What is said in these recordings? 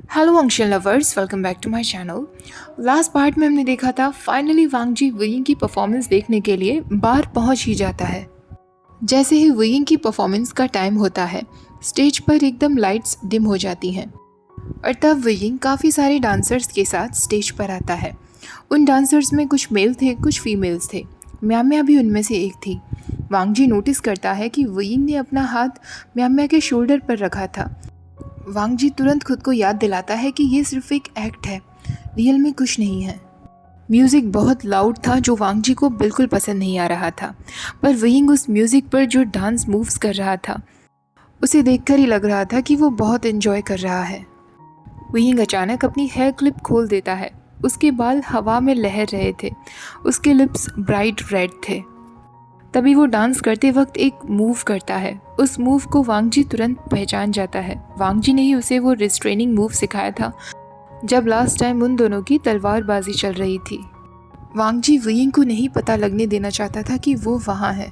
Hello अंशन lovers, welcome back to my channel. Last part में हमने देखा था फाइनली वांगजी वुयिंग की परफॉर्मेंस देखने के लिए बाहर पहुंच ही जाता है। जैसे ही वुयिंग की परफॉर्मेंस का टाइम होता है, स्टेज पर एकदम लाइट्स डिम हो जाती हैं और तब वुयिंग काफ़ी सारे डांसर्स के साथ स्टेज पर आता है। उन डांसर्स में कुछ मेल थे, कुछ फीमेल्स थे। म्याम्या भी उनमें से एक थी। वांगजी नोटिस करता है कि वुयिंग ने अपना हाथ म्याम्या के शोल्डर पर रखा था। वांगजी तुरंत खुद को याद दिलाता है कि ये सिर्फ एक एक्ट है, रियल में कुछ नहीं है। म्यूज़िक बहुत लाउड था जो वांगजी को बिल्कुल पसंद नहीं आ रहा था, पर वुयिंग उस म्यूज़िक पर जो डांस मूव्स कर रहा था उसे देखकर ही लग रहा था कि वो बहुत एंजॉय कर रहा है। वुयिंग अचानक अपनी हेयर क्लिप खोल देता है। उसके बाल हवा में लहर रहे थे, उसके लिप्स ब्राइट रेड थे। तभी वो डांस करते वक्त एक मूव करता है। उस मूव को वांगजी तुरंत पहचान जाता है। वांगजी ने ही उसे वो रिस्ट्रेनिंग मूव सिखाया था जब लास्ट टाइम उन दोनों की तलवारबाजी चल रही थी। वांगजी वुयिंग को नहीं पता लगने देना चाहता था कि वो वहाँ है।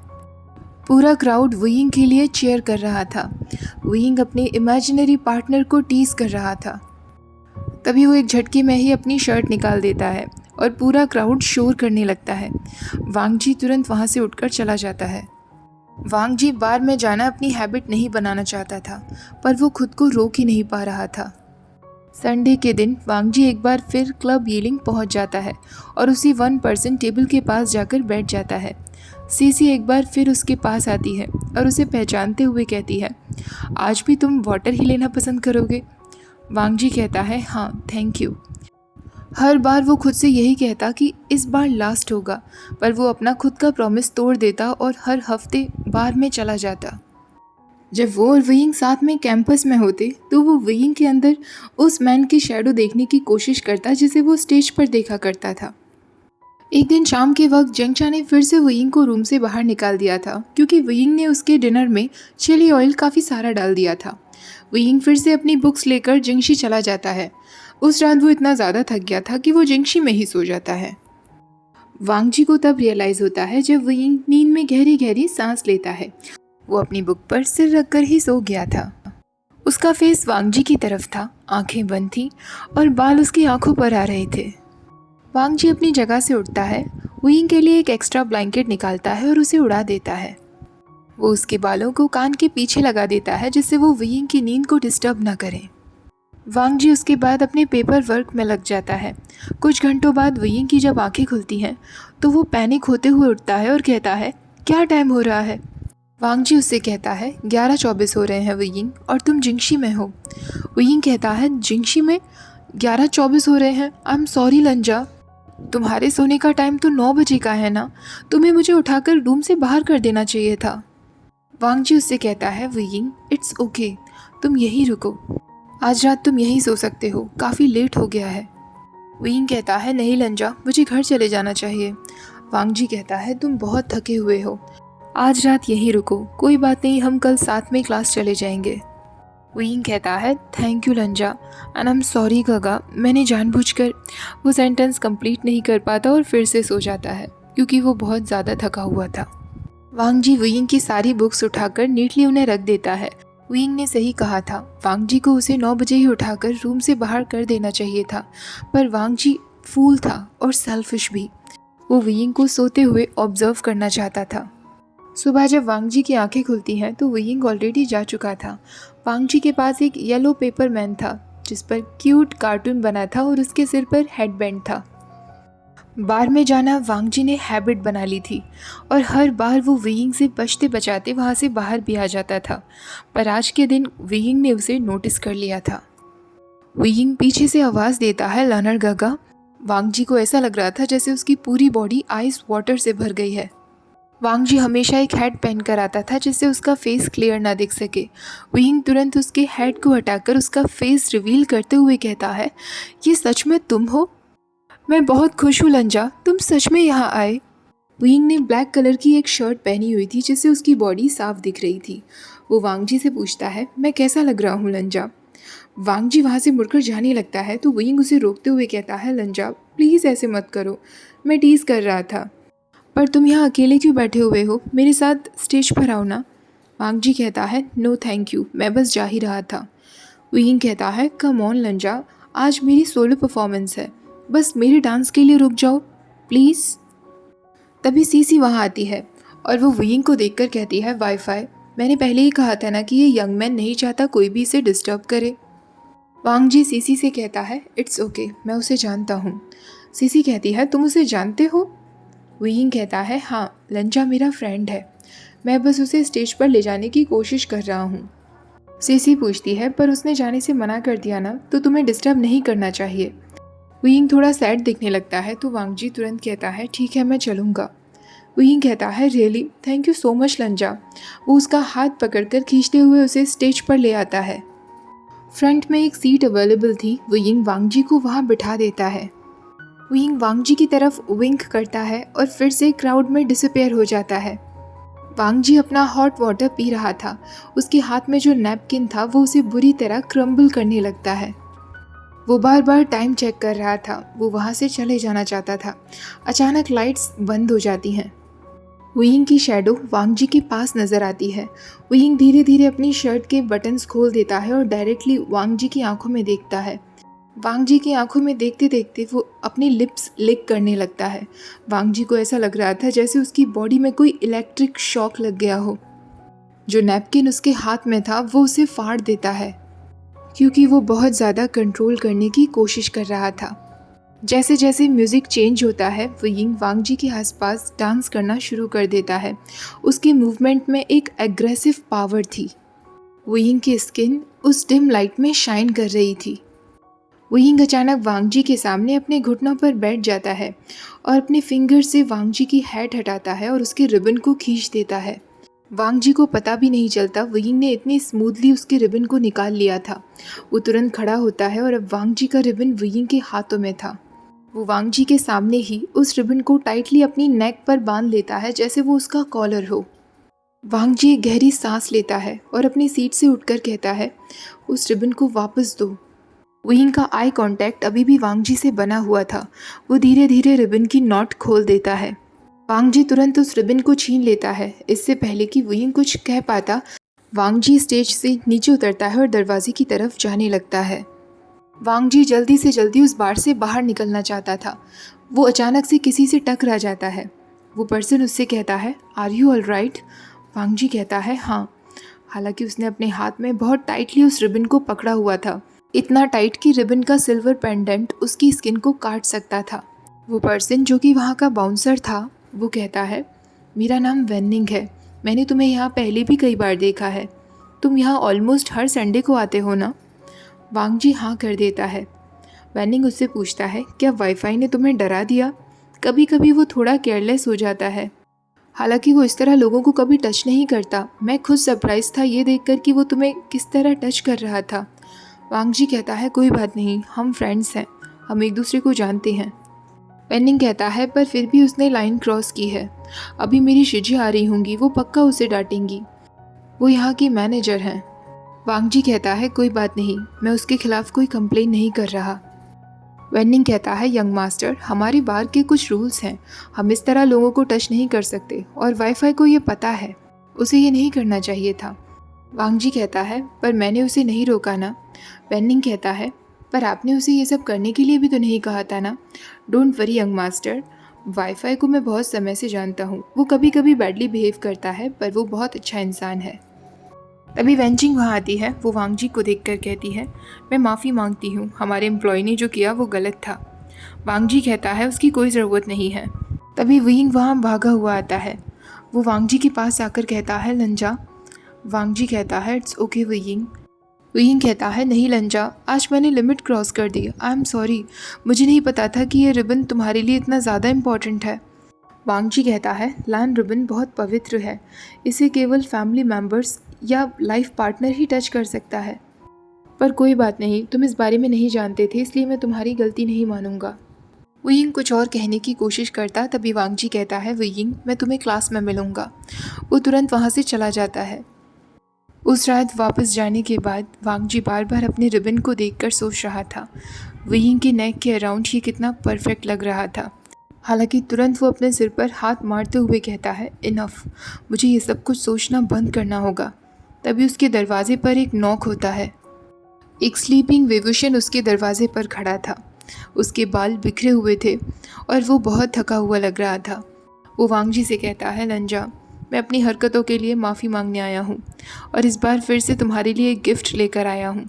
पूरा क्राउड वुयिंग के लिए चीयर कर रहा था। वुयिंग अपने इमेजिनरी पार्टनर को टीज कर रहा था। तभी वो एक झटके में ही अपनी शर्ट निकाल देता है और पूरा क्राउड शोर करने लगता है। वांगजी तुरंत वहाँ से उठकर चला जाता है। वांगजी बार में जाना अपनी हैबिट नहीं बनाना चाहता था, पर वो खुद को रोक ही नहीं पा रहा था। संडे के दिन वांगजी एक बार फिर क्लब यीलिंग पहुंच जाता है और उसी 1% टेबल के पास जाकर बैठ जाता है। सीसी एक बार फिर उसके पास आती है और उसे पहचानते हुए कहती है, आज भी तुम वाटर ही लेना पसंद करोगे? वांगजी कहता है, हाँ थैंक यू। हर बार वो खुद से यही कहता कि इस बार लास्ट होगा, पर वो अपना खुद का प्रॉमिस तोड़ देता और हर हफ्ते बार में चला जाता। जब वो और वुयिंग साथ में कैंपस में होते तो वो वुयिंग के अंदर उस मैन की शैडो देखने की कोशिश करता जिसे वो स्टेज पर देखा करता था। एक दिन शाम के वक्त जंगचा ने फिर से वुयिंग को रूम से बाहर निकाल दिया था क्योंकि वुयिंग ने उसके डिनर में चिली ऑयल काफ़ी सारा डाल दिया था। वुयिंग फिर से अपनी बुक्स लेकर जिंगशी चला जाता है। उस रात वो इतना ज़्यादा थक गया था कि वो जिंगशी में ही सो जाता है। वांगजी को तब रियलाइज़ होता है जब वुयिंग नींद में गहरी गहरी सांस लेता है। वो अपनी बुक पर सिर रखकर ही सो गया था। उसका फेस वांगजी की तरफ था, आंखें बंद थीं और बाल उसकी आंखों पर आ रहे थे। वांगजी अपनी जगह से उठता है, वुयिंग के लिए एक एक्स्ट्रा ब्लैंकेट निकालता है और उसे उड़ा देता है। वो उसके बालों को कान के पीछे लगा देता है जिससे वो वुयिंग की नींद को डिस्टर्ब न करे। वांगजी उसके बाद अपने पेपर वर्क में लग जाता है। कुछ घंटों बाद वुयिंग की जब आंखें खुलती हैं तो वो पैनिक होते हुए उठता है और कहता है, क्या टाइम हो रहा है? वांगजी उससे कहता है, 11:24 हो रहे हैं वुयिंग, और तुम जिंगशी में हो। वुयिंग कहता है, जिंगशी में 11:24 हो रहे हैं? आई एम सॉरी लंजा, तुम्हारे सोने का टाइम तो 9 बजे का है ना। तुम्हें मुझे उठाकर रूम से बाहर कर देना चाहिए था। वांगजी उससे कहता है, वुयिंग इट्स ओके, तुम यहीं रुको, आज रात तुम यहीं सो सकते हो, काफ़ी लेट हो गया है। वुयिंग कहता है, नहीं लंजा, मुझे घर चले जाना चाहिए। वांगजी कहता है, तुम बहुत थके हुए हो, आज रात यहीं रुको, कोई बात नहीं, हम कल साथ में क्लास चले जाएंगे। वुयिंग कहता है, thank you लंजा and I am sorry गगा, मैंने जानबूझकर। वो सेंटेंस कंप्लीट नहीं कर पाता और फिर से सो जाता है क्योंकि वो बहुत ज़्यादा थका हुआ था। वांगजी वुयिंग की सारी बुक्स उठाकर नीटली उन्हें रख देता है। वुयिंग ने सही कहा था, वांगजी को उसे 9 बजे ही उठाकर रूम से बाहर कर देना चाहिए था, पर वांगजी फूल था और सेल्फिश भी। वो वुयिंग को सोते हुए ऑब्जर्व करना चाहता था। सुबह जब वांगजी की आंखें खुलती हैं तो वुयिंग ऑलरेडी जा चुका था। वांगजी के पास एक येलो पेपर मैन था जिस पर क्यूट कार्टून बना था और उसके सिर पर हेडबैंड था। बार में जाना वांगजी ने हैबिट बना ली थी और हर बार वो वुयिंग से बचते बचाते वहाँ से बाहर भी आ जाता था, पर आज के दिन वुयिंग ने उसे नोटिस कर लिया था। वुयिंग पीछे से आवाज़ देता है, लर्नर गगा। वांगजी को ऐसा लग रहा था जैसे उसकी पूरी बॉडी आइस वाटर से भर गई है। वांगजी हमेशा एक हैट पहन कर आता था जिससे उसका फेस क्लियर ना दिख सके। वुयिंग तुरंत उसके हैट को हटाकर उसका फेस रिवील करते हुए कहता है, ये सच में तुम हो? मैं बहुत खुश हूँ लंजा, तुम सच में यहाँ आए। वुयिंग ने ब्लैक कलर की एक शर्ट पहनी हुई थी जिससे उसकी बॉडी साफ दिख रही थी। वो वांगजी से पूछता है, मैं कैसा लग रहा हूँ लंजा? वांगजी वहाँ से मुड़कर जाने लगता है तो वुयिंग उसे रोकते हुए कहता है, लंजा प्लीज़ ऐसे मत करो, मैं टीज़ कर रहा था। पर तुम यहाँ अकेले क्यों बैठे हुए हो? मेरे साथ स्टेज पर आओ ना। वांगजी कहता है, नो थैंक यू, मैं बस जा ही रहा था। वियिंग कहता है कम ऑन लंजा, आज मेरी सोलो परफॉर्मेंस है, बस मेरे डांस के लिए रुक जाओ प्लीज़। तभी सीसी वहाँ आती है और वो वियिंग को देखकर कहती है वाईफाई, मैंने पहले ही कहा था ना कि ये यंग मैन नहीं चाहता कोई भी इसे डिस्टर्ब करे। वांग जी सीसी से कहता है इट्स ओके, मैं उसे जानता हूँ। सीसी कहती है तुम उसे जानते हो? वियिंग कहता है हाँ, लंजा मेरा फ्रेंड है, मैं बस उसे स्टेज पर ले जाने की कोशिश कर रहा हूँ। सीसी पूछती है पर उसने जाने से मना कर दिया ना, तो तुम्हें डिस्टर्ब नहीं करना चाहिए। वियिंग थोड़ा सैड दिखने लगता है तो वांग जी तुरंत कहता है ठीक है मैं चलूँगा। वियिंग कहता है really thank you so much लंजा। वो उसका हाथ पकड़कर खींचते हुए उसे स्टेज पर ले आता है। फ्रंट में एक सीट अवेलेबल थी, वियिंग वांग जी को वहाँ बिठा देता है। वियिंग वांग जी की तरफ विंक करता है और फिर से क्राउड में डिसअपियर हो जाता है। वांग जी अपना हॉट वाटर पी रहा था, उसके हाथ में जो नैपकिन था वो उसे बुरी तरह क्रम्बल करने लगता है। वो बार बार टाइम चेक कर रहा था, वो वहाँ से चले जाना चाहता था। अचानक लाइट्स बंद हो जाती हैं। वियिंग की शैडो वांग जी के पास नज़र आती है। वियिंग धीरे धीरे अपनी शर्ट के बटन्स खोल देता है और डायरेक्टली वांग जी की आंखों में देखता है। वांग जी की आंखों में देखते देखते वो अपनी लिप्स लिक करने लगता है। वांग जी को ऐसा लग रहा था जैसे उसकी बॉडी में कोई इलेक्ट्रिक शॉक लग गया हो। जो नैपकिन उसके हाथ में था वो उसे फाड़ देता है, क्योंकि वो बहुत ज़्यादा कंट्रोल करने की कोशिश कर रहा था। जैसे जैसे म्यूज़िक चेंज होता है, वियिंग वांग जी के आसपास डांस करना शुरू कर देता है। उसके मूवमेंट में एक एग्रेसिव पावर थी। वियिंग की स्किन उस डिम लाइट में शाइन कर रही थी। वियिंग अचानक वांग जी के सामने अपने घुटनों पर बैठ जाता है और अपने फिंगर से वांग जी की हैट हटाता है और उसके रिबन को खींच देता है। वांग जी को पता भी नहीं चलता वियिंग ने इतनी स्मूथली उसके रिबन को निकाल लिया था। वो तुरंत खड़ा होता है और अब वांग जी का रिबन वियिंग के हाथों में था। वो वांग जी के सामने ही उस रिबन को टाइटली अपनी नेक पर बांध लेता है जैसे वो उसका कॉलर हो। वांग जी एक गहरी सांस लेता है और अपनी सीट से उठकर कहता है उस रिबन को वापस दो। वियिंग का आई कांटेक्ट अभी भी वांग जी से बना हुआ था। वो धीरे धीरे रिबन की नॉट खोल देता है। वांग जी तुरंत उस रिबन को छीन लेता है। इससे पहले कि वियिंग कुछ कह पाता, वांग जी स्टेज से नीचे उतरता है और दरवाजे की तरफ जाने लगता है। वांग जी जल्दी से जल्दी उस बार से बाहर निकलना चाहता था। वो अचानक से किसी से टकरा जाता है। वो पर्सन उससे कहता है आर यू ऑल राइट? वांग जी कहता है हाँ, हालांकि उसने अपने हाथ में बहुत टाइटली उस रिबन को पकड़ा हुआ था, इतना टाइट कि रिबन का सिल्वर पेंडेंट उसकी स्किन को काट सकता था। वो पर्सन जो कि वहाँ का बाउंसर था, वो कहता है मेरा नाम वेनिंग है, मैंने तुम्हें यहाँ पहले भी कई बार देखा है, तुम यहाँ ऑलमोस्ट हर संडे को आते हो ना? वांग जी हाँ कर देता है। वेनिंग उससे पूछता है क्या वाईफाई ने तुम्हें डरा दिया? कभी कभी वो थोड़ा केयरलेस हो जाता है, हालांकि वो इस तरह लोगों को कभी टच नहीं करता। मैं खुद सरप्राइज था ये देखकर कि वो तुम्हें किस तरह टच कर रहा था। वांग जी कहता है कोई बात नहीं, हम फ्रेंड्स हैं, हम एक दूसरे को जानते हैं। वेनिंग कहता है पर फिर भी उसने लाइन क्रॉस की है। अभी मेरी शिजी आ रही होंगी, वो पक्का उसे डांटेंगी, वो यहाँ की मैनेजर हैं। वांग जी कहता है कोई बात नहीं, मैं उसके खिलाफ कोई कंप्लेन नहीं कर रहा। वेनिंग कहता है यंग मास्टर, हमारी बार के कुछ रूल्स हैं, हम इस तरह लोगों को टच नहीं कर सकते और वाईफाई को ये पता है, उसे ये नहीं करना चाहिए था। वांग जी कहता है पर मैंने उसे नहीं रोका ना। वेनिंग कहता है पर आपने उसे ये सब करने के लिए भी तो नहीं कहा था ना। Don't worry young master, wifi को मैं बहुत समय से जानता हूँ, वो कभी कभी बैडली बिहेव करता है पर वो बहुत अच्छा इंसान है। तभी वेंचिंग वहाँ आती है। वो वांग जी को देखकर कहती है मैं माफ़ी मांगती हूँ, हमारे एम्प्लॉय ने जो किया वो गलत था। वांग जी कहता है उसकी कोई ज़रूरत नहीं है। तभी वियिंग वहाँ भागा हुआ आता है। वो वांग जी के पास आकर कहता है लंजा। वांग जी कहता है इट्स ओके वियिंग। वियिंग कहता है नहीं लंजा, आज मैंने लिमिट क्रॉस कर दी, आई एम सॉरी, मुझे नहीं पता था कि ये रिबन तुम्हारे लिए इतना ज़्यादा इम्पॉर्टेंट है। वांग जी कहता है लैन रिबन बहुत पवित्र है, इसे केवल फैमिली मेम्बर्स या लाइफ पार्टनर ही टच कर सकता है। पर कोई बात नहीं, तुम इस बारे में नहीं जानते थे, इसलिए मैं तुम्हारी गलती नहीं मानूंगा। वियिंग कुछ और कहने की कोशिश करता, तभी वांग जी कहता है वियिंग मैं तुम्हें क्लास में मिलूंगा। वो तुरंत वहाँ से चला जाता है। उस रात वापस जाने के बाद वांग जी बार बार अपने रिबन को देखकर सोच रहा था वियिंग के नेक के अराउंड ये कितना परफेक्ट लग रहा था। हालांकि तुरंत वो अपने सिर पर हाथ मारते हुए कहता है इनफ, मुझे ये सब कुछ सोचना बंद करना होगा। तभी उसके दरवाजे पर एक नॉक होता है। एक स्लीपिंग विभूषण उसके दरवाजे पर खड़ा था। उसके बाल बिखरे हुए थे और वो बहुत थका हुआ लग रहा था। वो वांगजी से कहता है, लंजा, मैं अपनी हरकतों के लिए माफ़ी मांगने आया हूँ और इस बार फिर से तुम्हारे लिए एक गिफ्ट लेकर आया हूँ।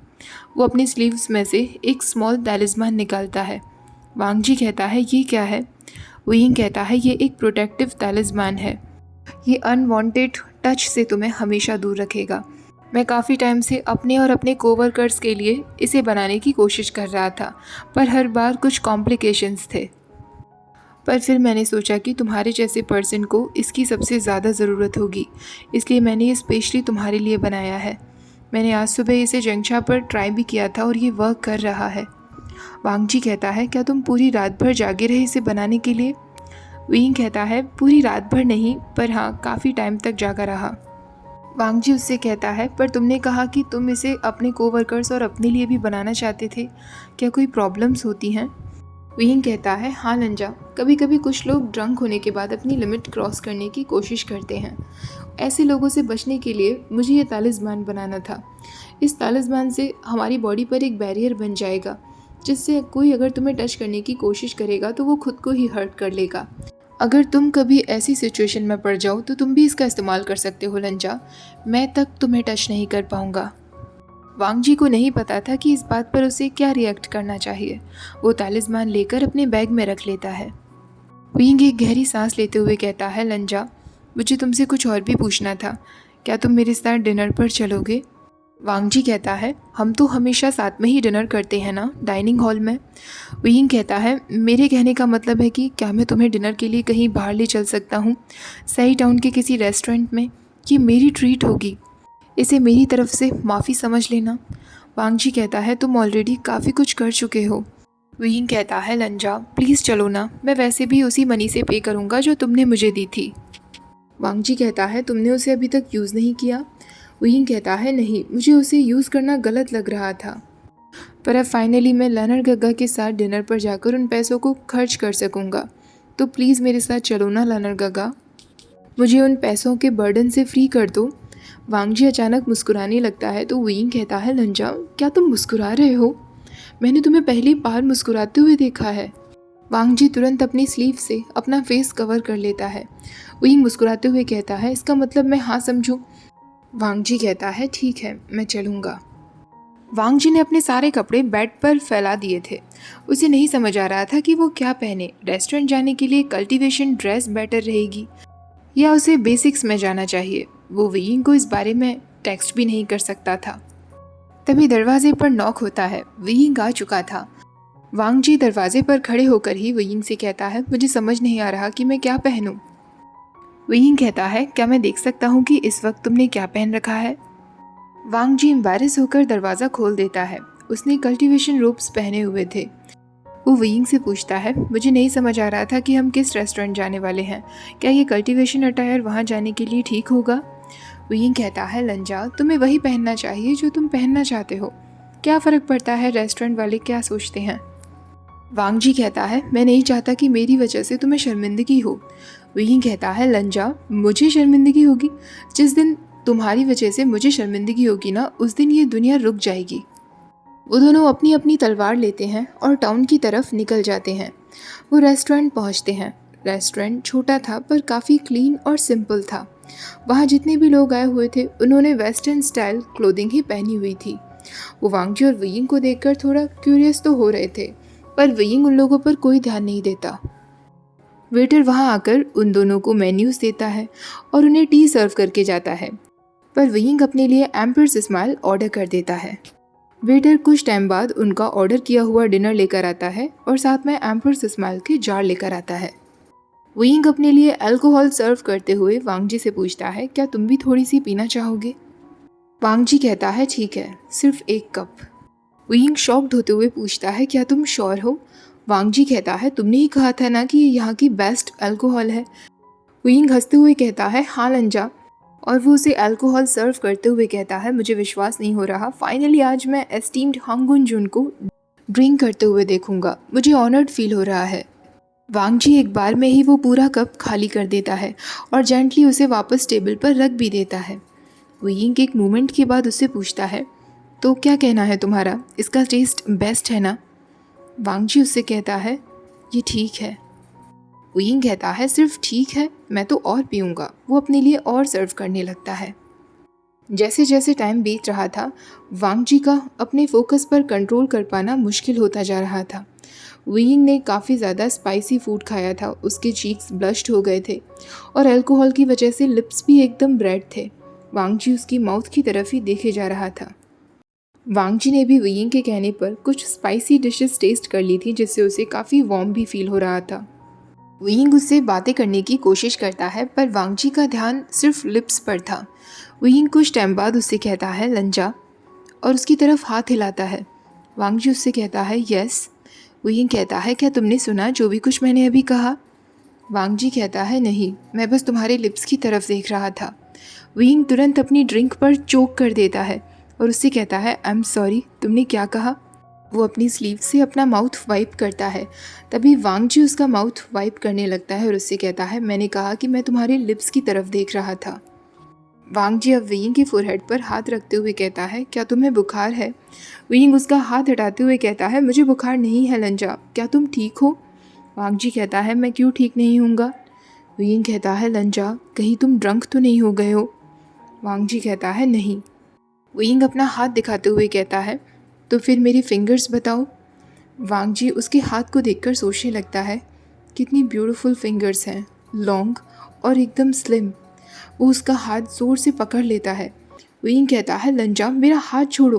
वो अपनी स्लीव्स में से एक स्मॉल तलिस्मान निकालता है। वांगजी कहता है, ये क्या है? वुयिंग कहता है, ये एक प्रोटेक्टिव तलिस्मान है। ये अनवांटेड टच से तुम्हें हमेशा दूर रखेगा। मैं काफ़ी टाइम से अपने और अपने कोवर्कर्स के लिए इसे बनाने की कोशिश कर रहा था, पर हर बार कुछ कॉम्प्लिकेशंस थे। पर फिर मैंने सोचा कि तुम्हारे जैसे पर्सन को इसकी सबसे ज़्यादा ज़रूरत होगी, इसलिए मैंने ये स्पेशली तुम्हारे लिए बनाया है। मैंने आज सुबह इसे जंगशा पर ट्राई भी किया था और ये वर्क कर रहा है। वांगजी कहता है, क्या तुम पूरी रात भर जागे रहे इसे बनाने के लिए? विंग कहता है, पूरी रात भर नहीं, पर हाँ, काफ़ी टाइम तक जागा रहा। वांगजी उससे कहता है, पर तुमने कहा कि तुम इसे अपने कोवर्कर्स और अपने लिए भी बनाना चाहते थे, क्या कोई प्रॉब्लम्स होती हैं? विंग कहता है, हाँ लंजा, कभी कभी कुछ लोग ड्रंक होने के बाद अपनी लिमिट क्रॉस करने की कोशिश करते हैं। ऐसे लोगों से बचने के लिए मुझे ये तालिस्मान बनाना था। इस तालिस्मान से हमारी बॉडी पर एक बैरियर बन जाएगा, जिससे कोई अगर तुम्हें टच करने की कोशिश करेगा तो वो खुद को ही हर्ट कर लेगा। अगर तुम कभी ऐसी सिचुएशन में पड़ जाओ तो तुम भी इसका इस्तेमाल कर सकते हो लंजा। मैं तक तुम्हें टच नहीं कर पाऊंगा। वांगजी को नहीं पता था कि इस बात पर उसे क्या रिएक्ट करना चाहिए। वो तालिस्मान लेकर अपने बैग में रख लेता है। विंग एक गहरी सांस लेते हुए कहता है, लंजा, मुझे तुमसे कुछ और भी पूछना था। क्या तुम मेरे साथ डिनर पर चलोगे? वांगजी कहता है, हम तो हमेशा साथ में ही डिनर करते हैं ना, डाइनिंग हॉल में। विंग कहता है, मेरे कहने का मतलब है कि क्या मैं तुम्हें डिनर के लिए कहीं बाहर ले चल सकता हूँ, सही टाउन के किसी रेस्टोरेंट में? ये मेरी ट्रीट होगी, इसे मेरी तरफ से माफ़ी समझ लेना। वांगजी कहता है, तुम ऑलरेडी काफ़ी कुछ कर चुके हो। विंग कहता है, लंजा, प्लीज़ चलो ना, मैं वैसे भी उसी मनी से पे करूँगा जो तुमने मुझे दी थी। वांगजी कहता है, तुमने उसे अभी तक यूज़ नहीं किया? विंग कहता है, नहीं, मुझे उसे यूज़ करना गलत लग रहा था, पर अब फाइनली मैं लनर गग्गा के साथ डिनर पर जाकर उन पैसों को खर्च कर सकूँगा। तो प्लीज़ मेरे साथ चलो ना लनर गग्गा, मुझे उन पैसों के बर्डन से फ्री कर दो। वांगजी अचानक मुस्कुराने लगता है तो विंग कहता है, लंजा, क्या तुम मुस्कुरा रहे हो? मैंने तुम्हें पहली बार मुस्कुराते हुए देखा है। वांगजी तुरंत अपनी स्लीव से अपना फेस कवर कर लेता है। विंग मुस्कुराते हुए कहता है, इसका मतलब मैं हाँ समझूं? वांगजी कहता है, ठीक है, मैं चलूँगा। वांगजी ने अपने सारे कपड़े बेड पर फैला दिए थे। उसे नहीं समझ आ रहा था कि वो क्या पहने। रेस्टोरेंट जाने के लिए कल्टीवेशन ड्रेस बेटर रहेगी या उसे बेसिक्स में जाना चाहिए। वो विंग को इस बारे में टेक्स्ट भी नहीं कर सकता था। तभी दरवाजे पर नॉक होता है। विंग आ चुका था। वांगजी दरवाजे पर खड़े होकर ही विंग से कहता है, मुझे समझ नहीं आ रहा कि मैं क्या पहनूं। विंग कहता है, क्या मैं देख सकता हूँ कि इस वक्त तुमने क्या पहन रखा है? वांगजी एम्बैरेस होकर दरवाज़ा खोल देता है। उसने कल्टीवेशन रोब्स पहने हुए थे। वो विंग से पूछता है, मुझे नहीं समझ आ रहा था कि हम किस रेस्टोरेंट जाने वाले हैं। क्या ये कल्टीवेशन अटायर वहाँ जाने के लिए ठीक होगा? विंग कहता है, लंजा, तुम्हें वही पहनना चाहिए जो तुम पहनना चाहते हो। क्या फ़र्क पड़ता है रेस्टोरेंट वाले क्या सोचते हैं? वांगजी कहता है, मैं नहीं चाहता कि मेरी वजह से तुम्हें शर्मिंदगी हो। विंग कहता है, लंजा, मुझे शर्मिंदगी होगी? जिस दिन तुम्हारी वजह से मुझे शर्मिंदगी होगी ना, उस दिन ये दुनिया रुक जाएगी। वो दोनों अपनी अपनी तलवार लेते हैं और टाउन की तरफ निकल जाते हैं। वो रेस्टोरेंट पहुंचते हैं। रेस्टोरेंट छोटा था पर काफ़ी क्लीन और सिंपल था। वहाँ जितने भी लोग आए हुए थे उन्होंने वेस्टर्न स्टाइल क्लोथिंग ही पहनी हुई थी। वो वांगजी और विंग को देखकर थोड़ा क्यूरियस तो हो रहे थे, पर विंग उन लोगों पर कोई ध्यान नहीं देता। वेटर वहाँ आकर उन दोनों को मेन्यूज़ देता है और उन्हें टी सर्व करके जाता है, पर विंग अपने लिए एम्पर्स स्माइल ऑर्डर कर देता है। वेटर कुछ टाइम बाद उनका ऑर्डर किया हुआ डिनर लेकर आता है और साथ में एम्पर्स स्माइल के जार लेकर आता है। विंग अपने लिए अल्कोहल सर्व करते हुए वांगजी से पूछता है, क्या तुम भी थोड़ी सी पीना चाहोगे? वांगजी कहता है, ठीक है, सिर्फ एक कप। विंग शॉक्ड होते हुए पूछता है, क्या तुम श्योर हो? वांगजी कहता है, तुमने ही कहा था ना कि ये यहाँ की बेस्ट अल्कोहल है। विंग हंसते हुए कहता है, हाँ लंजा, और वो उसे अल्कोहल सर्व करते हुए कहता है, मुझे विश्वास नहीं हो रहा, फाइनली आज मैं एस्टीम्ड हांगुन जुन को ड्रिंक करते हुए देखूंगा। मुझे ऑनर्ड फील हो रहा है। वांगजी एक बार में ही वो पूरा कप खाली कर देता है और जेंटली उसे वापस टेबल पर रख भी देता है। विंग एक मोमेंट के बाद उससे पूछता है, तो क्या कहना है तुम्हारा, इसका टेस्ट बेस्ट है ना? वांगजी उससे कहता है ये ठीक है। वुयिंग कहता है सिर्फ ठीक है, मैं तो और पीऊँगा। वो अपने लिए और सर्व करने लगता है। जैसे जैसे टाइम बीत रहा था, वांगजी का अपने फोकस पर कंट्रोल कर पाना मुश्किल होता जा रहा था। वुयिंग ने काफ़ी ज़्यादा स्पाइसी फूड खाया था, उसके चीक्स ब्लश्ड हो गए थे और अल्कोहल की वजह से लिप्स भी एकदम रेड थे। वांगजी उसकी माउथ की तरफ ही देखे जा रहा था। वांगजी ने भी वुयिंग के कहने पर कुछ स्पाइसी डिशेस टेस्ट कर ली थी, जिससे उसे काफ़ी वार्म भी फील हो रहा था। वुयिंग उससे बातें करने की कोशिश करता है, पर वांगजी का ध्यान सिर्फ लिप्स पर था। वुयिंग कुछ टाइम बाद उससे कहता है लंजा, और उसकी तरफ हाथ हिलाता है। वांगजी उससे कहता है यस। वुयिंग कहता है क्या तुमने सुना जो भी कुछ मैंने अभी कहा? वांगजी कहता है नहीं, मैं बस तुम्हारे लिप्स की तरफ देख रहा था। वुयिंग तुरंत अपनी ड्रिंक पर चोक कर देता है और उससे कहता है आई एम सॉरी, तुमने क्या कहा? वो अपनी स्लीव से अपना माउथ वाइप करता है। तभी वांगजी उसका माउथ वाइप करने लगता है और उससे कहता है मैंने कहा कि मैं तुम्हारे लिप्स की तरफ देख रहा था। वांगजी अब वुयिंग के फोरहेड पर हाथ रखते हुए कहता है क्या तुम्हें बुखार है? वुयिंग उसका हाथ हटाते हुए कहता है मुझे बुखार नहीं है लंजा, क्या तुम ठीक हो? वांगजी कहता है मैं क्यों ठीक नहीं होऊंगा? वुयिंग कहता है लंजा, कहीं तुम ड्रंक तो नहीं हो गए हो? वांगजी कहता है नहीं। वुयिंग अपना हाथ दिखाते हुए कहता है तो फिर मेरी फिंगर्स बताओ। वांगजी उसके हाथ को देखकर सोचने लगता है कितनी ब्यूटीफुल फिंगर्स हैं, लॉन्ग और एकदम स्लिम। वो उसका हाथ ज़ोर से पकड़ लेता है। वुयिंग कहता है लंजा, मेरा हाथ छोड़ो,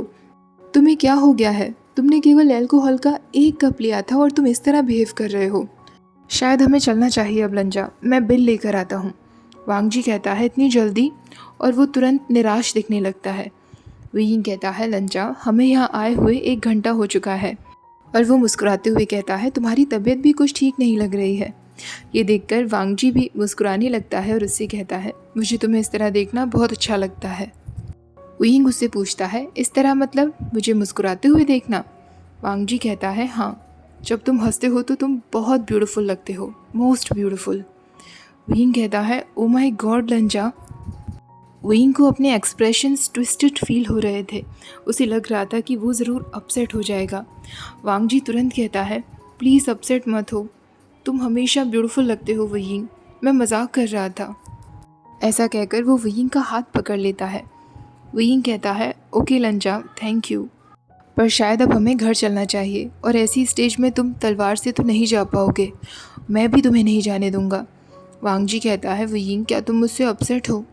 तुम्हें क्या हो गया है? तुमने केवल अल्कोहल का 1 कप लिया था और तुम इस तरह बिहेव कर रहे हो। शायद हमें चलना चाहिए अब लंजा, मैं बिल लेकर आता हूँ। वांगजी कहता है इतनी जल्दी? और वो तुरंत निराश दिखने लगता है। वुयिंग कहता है लंजा, हमें यहाँ आए हुए 1 घंटा हो चुका है। और वो मुस्कुराते हुए कहता है तुम्हारी तबीयत भी कुछ ठीक नहीं लग रही है। ये देखकर वांगजी भी मुस्कुराने लगता है और उससे कहता है मुझे तुम्हें इस तरह देखना बहुत अच्छा लगता है। वुयिंग उससे पूछता है इस तरह मतलब मुझे मुस्कुराते हुए देखना? वांगजी कहता है हाँ, जब तुम हंसते हो तो तुम बहुत ब्यूटीफुल लगते हो, मोस्ट ब्यूटीफुल। वुयिंग कहता है ओ माय गॉड लंजा। वुयिंग को अपने एक्सप्रेशंस ट्विस्टेड फील हो रहे थे। उसे लग रहा था कि वो ज़रूर अपसेट हो जाएगा। वांगजी तुरंत कहता है प्लीज़ अपसेट मत हो, तुम हमेशा ब्यूटीफुल लगते हो वुयिंग, मैं मजाक कर रहा था। ऐसा कहकर वो वुयिंग का हाथ पकड़ लेता है। वुयिंग कहता है ओके लंजा, थैंक यू, पर शायद अब हमें घर चलना चाहिए और ऐसी स्टेज में तुम तलवार से तो नहीं जा पाओगे, मैं भी तुम्हें नहीं जाने दूंगा। वांगजी कहता है वुयिंग, क्या तुम मुझसे अपसेट हो?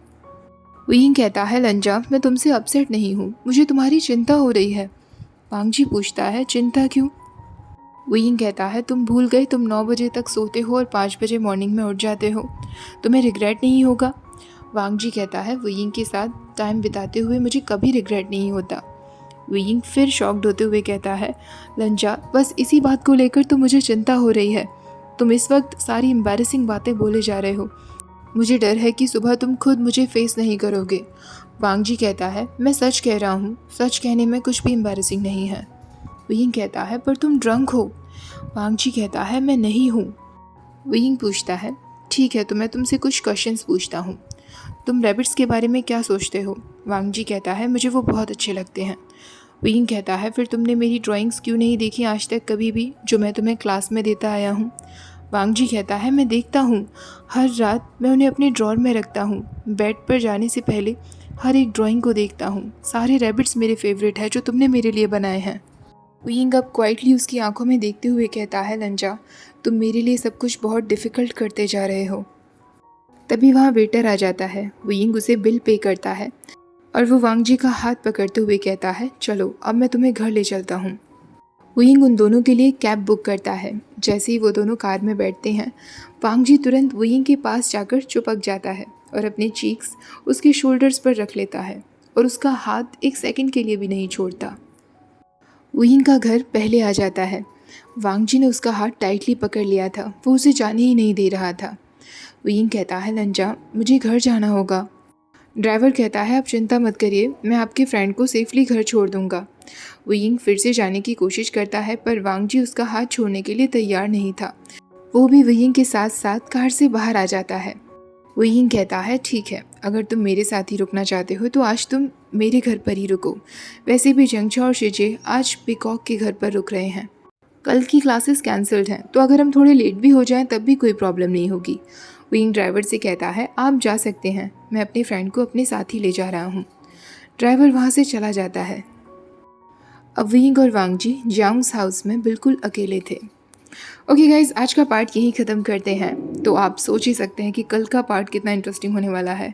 वुयिंग कहता है लंजा, मैं तुमसे अपसेट नहीं हूँ, मुझे तुम्हारी चिंता हो रही है। वांगजी पूछता है चिंता क्यों? वुयिंग कहता है तुम भूल गए तुम 9 बजे तक सोते हो और 5 बजे मॉर्निंग में उठ जाते हो, तुम्हें रिग्रेट नहीं होगा? वांगजी कहता है वुयिंग के साथ टाइम बिताते हुए मुझे कभी रिग्रेट नहीं होता। वुयिंग फिर शॉक्ड होते हुए कहता है लंजा, बस इसी बात को लेकर तो मुझे चिंता हो रही है, तुम इस वक्त सारी एम्बैरेसिंग बातें बोले जा रहे हो, मुझे डर है कि सुबह तुम खुद मुझे फेस नहीं करोगे। वांगजी कहता है मैं सच कह रहा हूँ, सच कहने में कुछ भी एम्बैरेसिंग नहीं है। वुयिंग कहता है पर तुम ड्रंक हो। वांगजी कहता है मैं नहीं हूँ। वुयिंग पूछता है ठीक है, तो मैं तुमसे कुछ क्वेश्चंस पूछता हूँ, तुम रैबिट्स के बारे में क्या सोचते हो? वांगजी कहता है मुझे वो बहुत अच्छे लगते हैं। वुयिंग कहता है फिर तुमने मेरी ड्राइंग्स क्यों नहीं देखी आज तक कभी भी, जो मैं तुम्हें क्लास में देता आया हूँ? वांगजी कहता है मैं देखता हूँ, हर रात मैं उन्हें अपने ड्रॉर में रखता हूँ, बेड पर जाने से पहले हर एक ड्राइंग को देखता हूँ, सारे रैबिट्स मेरे फेवरेट है जो तुमने मेरे लिए बनाए हैं। वुयिंग अब क्वाइटली उसकी आंखों में देखते हुए कहता है लंजा, तुम मेरे लिए सब कुछ बहुत डिफ़िकल्ट करते जा रहे हो। तभी वहाँ वेटर आ जाता है। वुयिंग उसे बिल पे करता है और वो वांगजी का हाथ पकड़ते हुए कहता है चलो अब मैं तुम्हें घर ले चलता हूँ। वुयिंग उन दोनों के लिए कैब बुक करता है। जैसे ही वो दोनों कार में बैठते हैं, वांगजी तुरंत वुयिंग के पास जाकर चिपक जाता है और अपने चीक्स उसके शोल्डर्स पर रख लेता है और उसका हाथ 1 सेकंड के लिए भी नहीं छोड़ता। वुयिंग का घर पहले आ जाता है। वांगजी ने उसका हाथ टाइटली पकड़ लिया था, वो उसे जाने ही नहीं दे रहा था। वुयिंग कहता है लंजा, मुझे घर जाना होगा। ड्राइवर कहता है आप चिंता मत करिए, मैं आपके फ्रेंड को सेफली घर छोड़ दूंगा। वुयिंग फिर से जाने की कोशिश करता है पर वांगजी उसका हाथ छोड़ने के लिए तैयार नहीं था। वो भी वुयिंग के साथ साथ कार से बाहर आ जाता है। वो यिंग कहता है ठीक है, अगर तुम मेरे साथ ही रुकना चाहते हो तो आज तुम मेरे घर पर ही रुको। वैसे भी जंगचा और शिजे आज पिकॉक के घर पर रुक रहे हैं। कल की क्लासेस कैंसिल्ड हैं, तो अगर हम थोड़े लेट भी हो जाएं तब भी कोई प्रॉब्लम नहीं होगी। विंग ड्राइवर से कहता है आप जा सकते हैं, मैं अपने फ्रेंड को अपने साथ ही ले जा रहा हूँ। ड्राइवर वहाँ से चला जाता है। अब विंग और वांगजी जांग्स हाउस में बिल्कुल अकेले थे। ओके गाइज, आज का पार्ट यहीं ख़त्म करते हैं। तो आप सोच ही सकते हैं कि कल का पार्ट कितना इंटरेस्टिंग होने वाला है।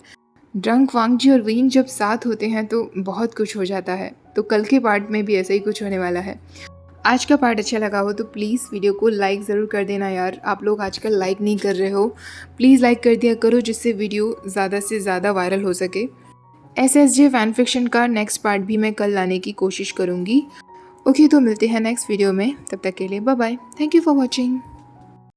ड्रंक वांगजी और विंग जब साथ होते हैं तो बहुत कुछ हो जाता है, तो कल के पार्ट में भी ऐसा ही कुछ होने वाला है। आज का पार्ट अच्छा लगा हो तो प्लीज़ वीडियो को लाइक ज़रूर कर देना यार। आप लोग आजकल लाइक नहीं कर रहे हो, प्लीज़ लाइक कर दिया करो जिससे वीडियो ज़्यादा से ज़्यादा वायरल हो सके। SSJ फैन फिक्शन का नेक्स्ट पार्ट भी मैं कल लाने की कोशिश करूँगी। ओके, तो मिलते हैं नेक्स्ट वीडियो में, तब तक के लिए bye bye. Thank you for watching.